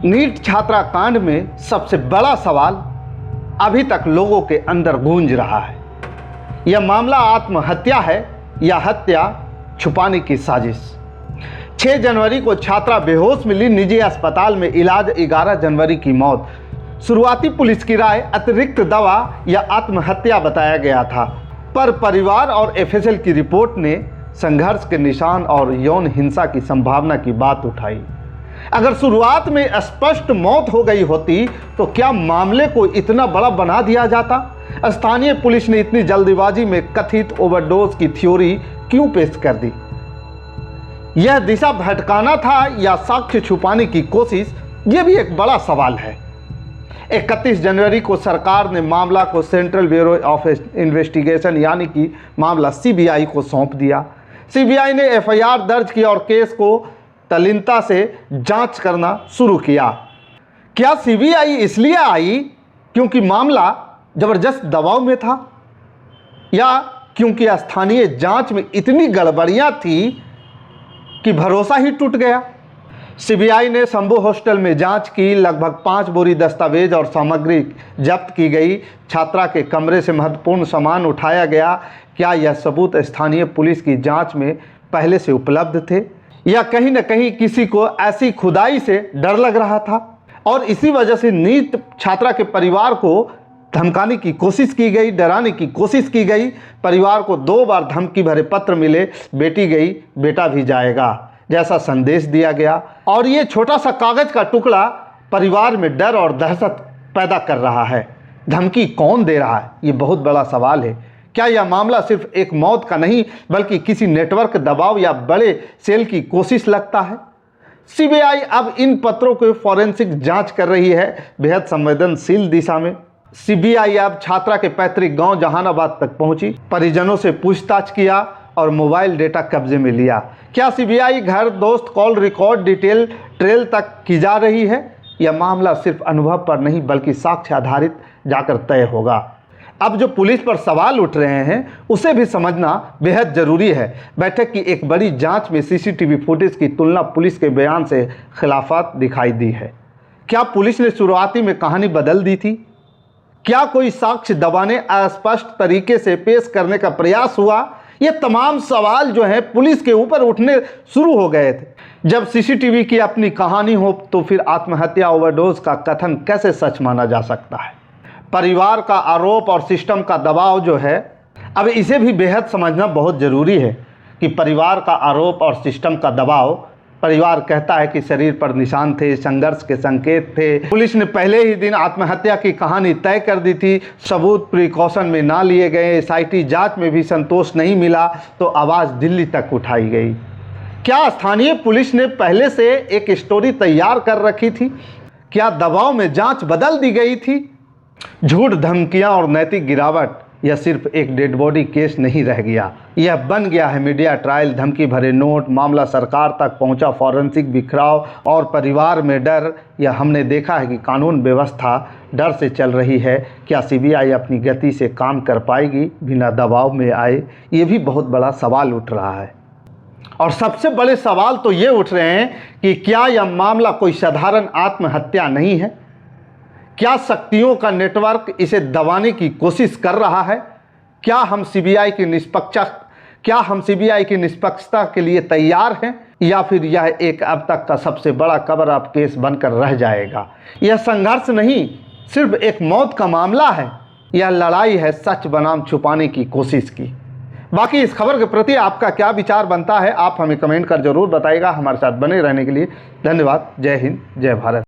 NEET छात्रा कांड में सबसे बड़ा सवाल अभी तक लोगों के अंदर गूंज रहा है। यह मामला आत्महत्या है या हत्या छुपाने की साजिश। 6 जनवरी को छात्रा बेहोश मिली, निजी अस्पताल में इलाज। 11 जनवरी की मौत। शुरुआती पुलिस की राय अतिरिक्त दवा या आत्महत्या बताया गया था, पर परिवार और एफएसएल की रिपोर्ट ने संघर्ष के निशान और यौन हिंसा की संभावना की बात उठाई। अगर शुरुआत में स्पष्ट मौत हो गई होती तो क्या मामले को इतना बड़ा बना दिया जाता? स्थानीय पुलिस ने इतनी जल्दबाजी में कथित ओवरडोज की थ्योरी क्यों पेश कर दी? यह दिशा भटकाना था या साक्ष्य छुपाने की कोशिश? यह भी एक बड़ा सवाल है। 31 जनवरी को सरकार ने मामला को सेंट्रल ब्यूरो ऑफ इन्वेस्टिगेशन यानी कि मामला सीबीआई को सौंप दिया। सीबीआई ने एफआईआर दर्ज की और केस को तल्लीनता से जांच करना शुरू किया। क्या सीबीआई इसलिए आई क्योंकि मामला जबरदस्त दबाव में था, या क्योंकि स्थानीय जांच में इतनी गड़बड़ियां थी कि भरोसा ही टूट गया? सीबीआई ने शंभू हॉस्टल में जांच की। लगभग 5 बोरी दस्तावेज और सामग्री जब्त की गई। छात्रा के कमरे से महत्वपूर्ण सामान उठाया गया। क्या यह सबूत स्थानीय पुलिस की जांच में पहले से उपलब्ध थे, या कहीं न कहीं किसी को ऐसी खुदाई से डर लग रहा था और इसी वजह से नीट छात्रा के परिवार को धमकाने की कोशिश की गई, डराने की कोशिश की गई? परिवार को 2 बार धमकी भरे पत्र मिले, बेटी गई बेटा भी जाएगा जैसा संदेश दिया गया, और ये छोटा सा कागज का टुकड़ा परिवार में डर और दहशत पैदा कर रहा है। धमकी कौन दे रहा है, ये बहुत बड़ा सवाल है। क्या यह मामला सिर्फ एक मौत का नहीं बल्कि किसी नेटवर्क दबाव या बड़े सेल की कोशिश लगता है? सीबीआई अब इन पत्रों को फॉरेंसिक जांच कर रही है, बेहद संवेदनशील दिशा में। सीबीआई अब छात्रा के पैतृक गांव जहानाबाद तक पहुंची, परिजनों से पूछताछ किया और मोबाइल डेटा कब्जे में लिया। क्या सीबीआई घर, दोस्त, कॉल रिकॉर्ड डिटेल ट्रेल तक की जा रही है? यह मामला सिर्फ अनुभव पर नहीं बल्कि साक्ष्य आधारित जाकर तय होगा। अब जो पुलिस पर सवाल उठ रहे हैं उसे भी समझना बेहद जरूरी है। बैठक की एक बड़ी जांच में सीसीटीवी फुटेज की तुलना पुलिस के बयान से खिलाफत दिखाई दी है। क्या पुलिस ने शुरुआती में कहानी बदल दी थी? क्या कोई साक्ष्य दबाने, अस्पष्ट तरीके से पेश करने का प्रयास हुआ? ये तमाम सवाल जो हैं पुलिस के ऊपर उठने शुरू हो गए थे। जब सीसीटीवी की अपनी कहानी हो तो फिर आत्महत्या ओवरडोज का कथन कैसे सच माना जा सकता है? परिवार का आरोप और सिस्टम का दबाव जो है, अब इसे भी बेहद समझना बहुत ज़रूरी है कि परिवार का आरोप और सिस्टम का दबाव। परिवार कहता है कि शरीर पर निशान थे, संघर्ष के संकेत थे। पुलिस ने पहले ही दिन आत्महत्या की कहानी तय कर दी थी। सबूत प्रिकॉशन में ना लिए गए। एसआईटी जांच में भी संतोष नहीं मिला तो आवाज़ दिल्ली तक उठाई गई। क्या स्थानीय पुलिस ने पहले से एक स्टोरी तैयार कर रखी थी? क्या दबाव में जांच बदल दी गई थी? झूठ, धमकियां और नैतिक गिरावट, यह सिर्फ एक डेड बॉडी केस नहीं रह गया, यह बन गया है मीडिया ट्रायल। धमकी भरे नोट, मामला सरकार तक पहुंचा, फॉरेंसिक बिखराव और परिवार में डर। यह हमने देखा है कि कानून व्यवस्था डर से चल रही है। क्या सीबीआई अपनी गति से काम कर पाएगी बिना दबाव में आए? ये भी बहुत बड़ा सवाल उठ रहा है। और सबसे बड़े सवाल तो ये उठ रहे हैं कि क्या यह मामला कोई साधारण आत्महत्या नहीं है? क्या शक्तियों का नेटवर्क इसे दबाने की कोशिश कर रहा है? क्या हम सीबीआई की निष्पक्षता के लिए तैयार हैं, या फिर यह एक अब तक का सबसे बड़ा कवर अप केस बनकर रह जाएगा? यह संघर्ष नहीं सिर्फ एक मौत का मामला है, यह लड़ाई है सच बनाम छुपाने की कोशिश की। बाकी इस खबर के प्रति आपका क्या विचार बनता है, आप हमें कमेंट कर जरूर बताइएगा। हमारे साथ बने रहने के लिए धन्यवाद। जय हिंद, जय भारत।